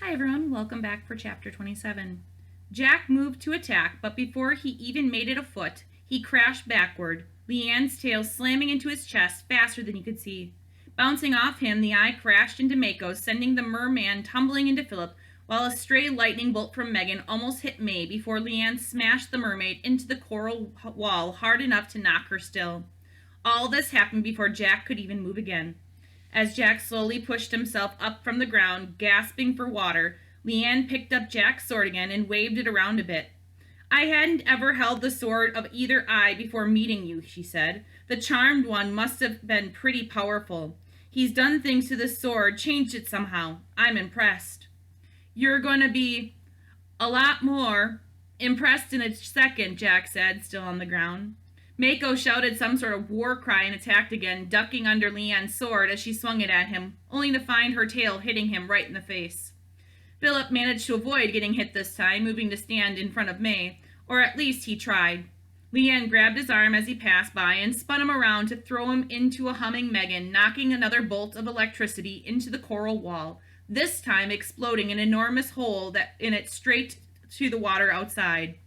Hi everyone, welcome back for chapter 27. Jack moved to attack, but before he even made it a foot, he crashed backward, Lian's tail slamming into his chest faster than he could see. Bouncing off him, the eye crashed into Mako, sending the merman tumbling into Philip, while a stray lightning bolt from Meghan almost hit May before Lian smashed the mermaid into the coral wall hard enough to knock her still. All this happened before Jack could even move again. As Jack slowly pushed himself up from the ground, gasping for water, Lian picked up Jack's sword again and waved it around a bit. "I hadn't ever held the sword of either eye before meeting you," she said. "The charmed one must have been pretty powerful. He's done things to the sword, changed it somehow. I'm impressed." "You're going to be a lot more impressed in a second," Jack said, still on the ground. Mako shouted some sort of war cry and attacked again, ducking under Lian's sword as she swung it at him, only to find her tail hitting him right in the face. Philip managed to avoid getting hit this time, moving to stand in front of May, or at least he tried. Lian grabbed his arm as he passed by and spun him around to throw him into a humming Meghan, knocking another bolt of electricity into the coral wall, this time exploding an enormous hole in it straight to the water outside.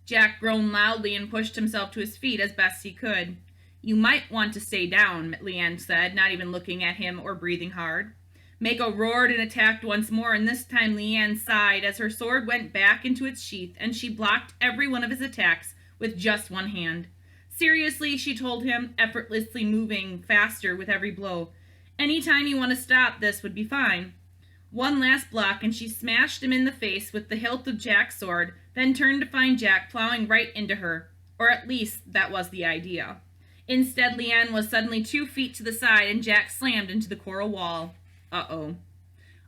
Jack groaned loudly and pushed himself to his feet as best he could. "You might want to stay down," Lian said, not even looking at him or breathing hard. Mako roared and attacked once more, and this time Lian sighed as her sword went back into its sheath, and she blocked every one of his attacks with just one hand. "Seriously," she told him, effortlessly moving faster with every blow. "Any time you want to stop, this would be fine." One last block, and she smashed him in the face with the hilt of Jack's sword, then turned to find Jack plowing right into her. Or at least, that was the idea. Instead, Lian was suddenly 2 feet to the side, and Jack slammed into the coral wall. Uh-oh.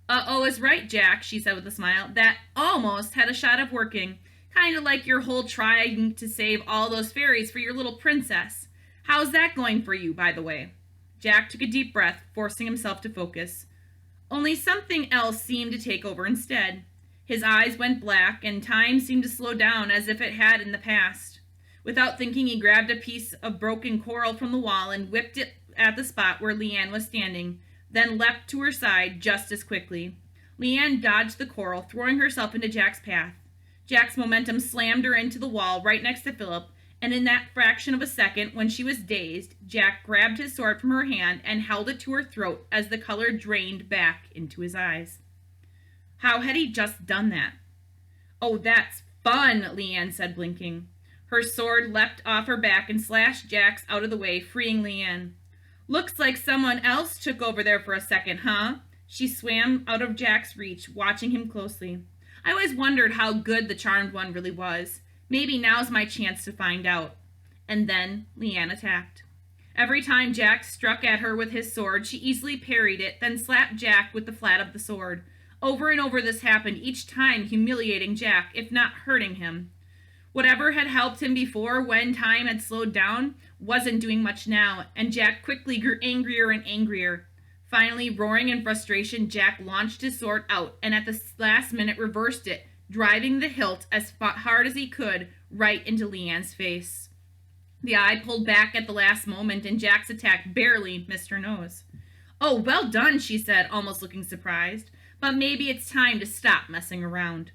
"Uh-oh is right, Jack," she said with a smile. "That almost had a shot of working. Kind of like your whole trying to save all those fairies for your little princess. How's that going for you, by the way?" Jack took a deep breath, forcing himself to focus. Only something else seemed to take over instead. His eyes went black, and time seemed to slow down as if it had in the past. Without thinking, he grabbed a piece of broken coral from the wall and whipped it at the spot where Lian was standing, then leapt to her side just as quickly. Lian dodged the coral, throwing herself into Jack's path. Jack's momentum slammed her into the wall right next to Philip, and in that fraction of a second, when she was dazed, Jack grabbed his sword from her hand and held it to her throat as the color drained back into his eyes. How had he just done that? "Oh, that's fun," Lian said, blinking. Her sword leapt off her back and slashed Jack's out of the way, freeing Lian. "Looks like someone else took over there for a second, huh?" She swam out of Jack's reach, watching him closely. "I always wondered how good the Charmed One really was. Maybe now's my chance to find out." And then Lian attacked. Every time Jack struck at her with his sword, she easily parried it, then slapped Jack with the flat of the sword. Over and over this happened, each time humiliating Jack, if not hurting him. Whatever had helped him before, when time had slowed down, wasn't doing much now, and Jack quickly grew angrier and angrier. Finally, roaring in frustration, Jack launched his sword out, and at the last minute reversed it, driving the hilt as hard as he could right into Lian's face. The eye pulled back at the last moment, and Jack's attack barely missed her nose. "Oh, well done," she said, almost looking surprised. "But maybe it's time to stop messing around."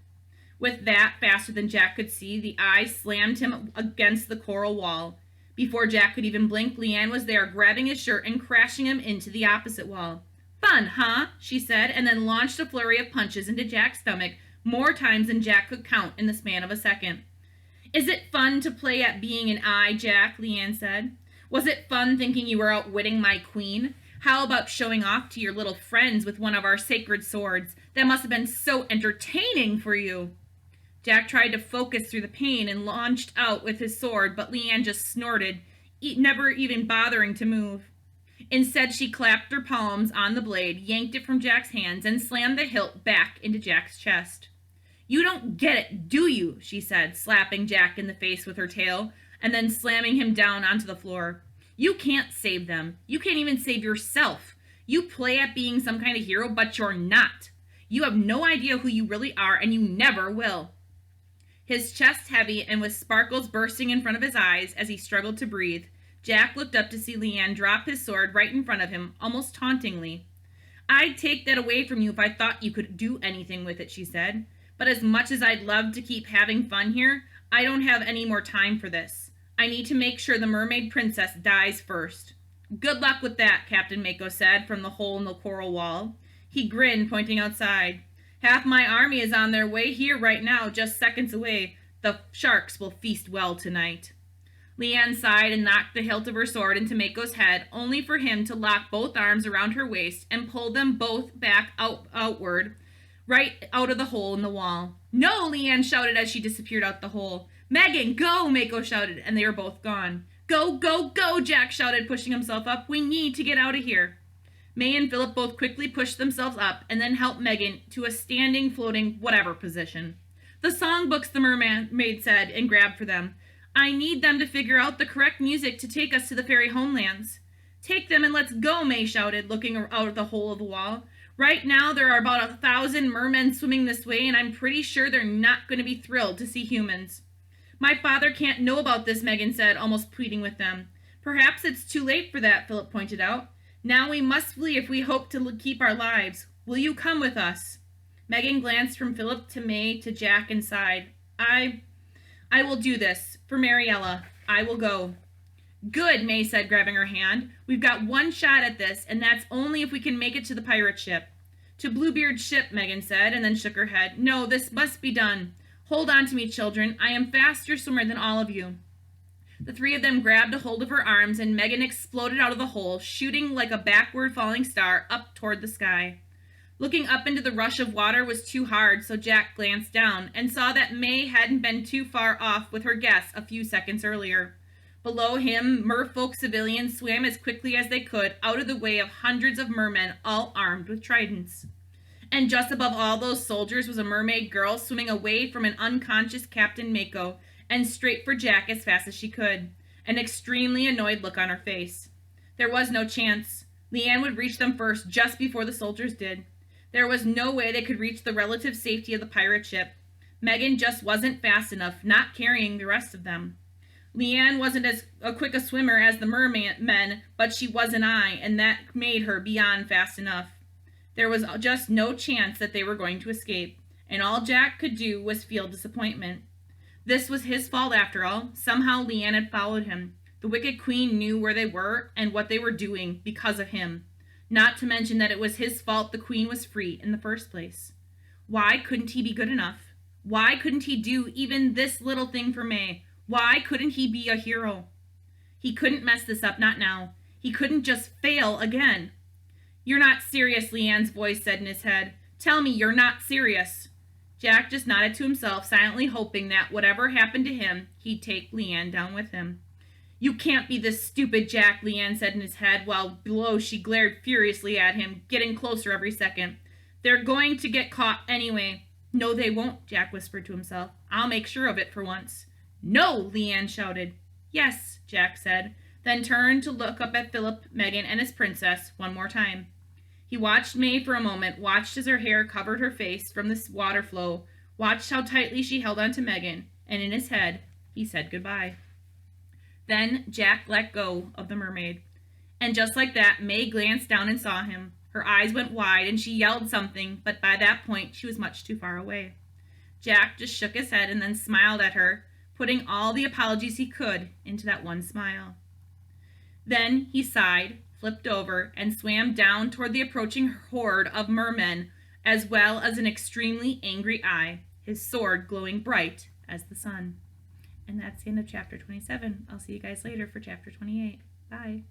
With that, faster than Jack could see, the eye slammed him against the coral wall. Before Jack could even blink, Lian was there, grabbing his shirt and crashing him into the opposite wall. "Fun, huh?" she said, and then launched a flurry of punches into Jack's stomach, more times than Jack could count in the span of a second. "Is it fun to play at being an eye, Jack?" Lian said. "Was it fun thinking you were outwitting my queen? How about showing off to your little friends with one of our sacred swords? That must have been so entertaining for you." Jack tried to focus through the pain and launched out with his sword, but Lian just snorted, never even bothering to move. Instead, she clapped her palms on the blade, yanked it from Jack's hands, and slammed the hilt back into Jack's chest. "You don't get it, do you?" she said, slapping Jack in the face with her tail, and then slamming him down onto the floor. "You can't save them. You can't even save yourself. You play at being some kind of hero, but you're not. You have no idea who you really are, and you never will." His chest heavy and with sparkles bursting in front of his eyes as he struggled to breathe, Jack looked up to see Lian drop his sword right in front of him, almost tauntingly. I'd take that away from you if I thought you could do anything with it, she said. But as much as I'd love to keep having fun here, I don't have any more time for this. I need to make sure the mermaid princess dies first. Good luck with that, Captain Mako said from the hole in the coral wall. He grinned, pointing outside. Half my army is on their way here right now, just seconds away. The sharks will feast well tonight. Lian sighed and knocked the hilt of her sword into Mako's head, only for him to lock both arms around her waist and pull them both back outward, right out of the hole in the wall. No, Lian shouted as she disappeared out the hole. Meghan, go, Mako shouted, and they were both gone. Go, go, go, Jack shouted, pushing himself up. We need to get out of here. May and Philip both quickly pushed themselves up and then helped Meghan to a standing, floating, whatever position. The songbooks, the mermaid said, and grabbed for them. I need them to figure out the correct music to take us to the fairy homelands. Take them and let's go, May shouted, looking out of the hole of the wall. Right now there are about 1,000 mermen swimming this way, and I'm pretty sure they're not going to be thrilled to see humans. My father can't know about this, Meghan said, almost pleading with them. Perhaps it's too late for that, Philip pointed out. Now we must flee if we hope to keep our lives. Will you come with us? Meghan glanced from Philip to May to Jack and sighed. I will do this. For Mariella. I will go. Good, May said, grabbing her hand. We've got one shot at this, and that's only if we can make it to the pirate ship. To Bluebeard's ship, Meghan said, and then shook her head. No, this must be done. Hold on to me, children. I am faster swimmer than all of you. The three of them grabbed a hold of her arms, and Meghan exploded out of the hole, shooting like a backward falling star up toward the sky. Looking up into the rush of water was too hard, so Jack glanced down and saw that May hadn't been too far off with her guess a few seconds earlier. Below him, merfolk civilians swam as quickly as they could out of the way of hundreds of mermen, all armed with tridents. And just above all those soldiers was a mermaid girl swimming away from an unconscious Captain Mako and straight for Jack as fast as she could, an extremely annoyed look on her face. There was no chance. Lian would reach them first, just before the soldiers did. There was no way they could reach the relative safety of the pirate ship. Meghan just wasn't fast enough, not carrying the rest of them. Lian wasn't as quick a swimmer as the mermen, but she was an eye, and that made her beyond fast enough. There was just no chance that they were going to escape, and all Jack could do was feel disappointment. This was his fault after all. Somehow Lian had followed him. The Wicked Queen knew where they were and what they were doing because of him. Not to mention that it was his fault the Queen was free in the first place. Why couldn't he be good enough? Why couldn't he do even this little thing for May? Why couldn't he be a hero? He couldn't mess this up, not now. He couldn't just fail again. You're not serious, Lian's voice said in his head. Tell me you're not serious. Jack just nodded to himself, silently hoping that whatever happened to him, he'd take Lian down with him. You can't be this stupid, Jack, Lian said in his head, while below she glared furiously at him, getting closer every second. They're going to get caught anyway. No, they won't, Jack whispered to himself. I'll make sure of it for once. No, Lian shouted. Yes, Jack said, then turned to look up at Philip, Meghan, and his princess one more time. He watched May for a moment, watched as her hair covered her face from the water flow, watched how tightly she held on to Meghan, and in his head, he said goodbye. Then Jack let go of the mermaid. And just like that, May glanced down and saw him. Her eyes went wide and she yelled something, but by that point she was much too far away. Jack just shook his head and then smiled at her, putting all the apologies he could into that one smile. Then he sighed, flipped over, and swam down toward the approaching horde of mermen, as well as an extremely angry eye, his sword glowing bright as the sun. And that's the end of chapter 27. I'll see you guys later for chapter 28. Bye.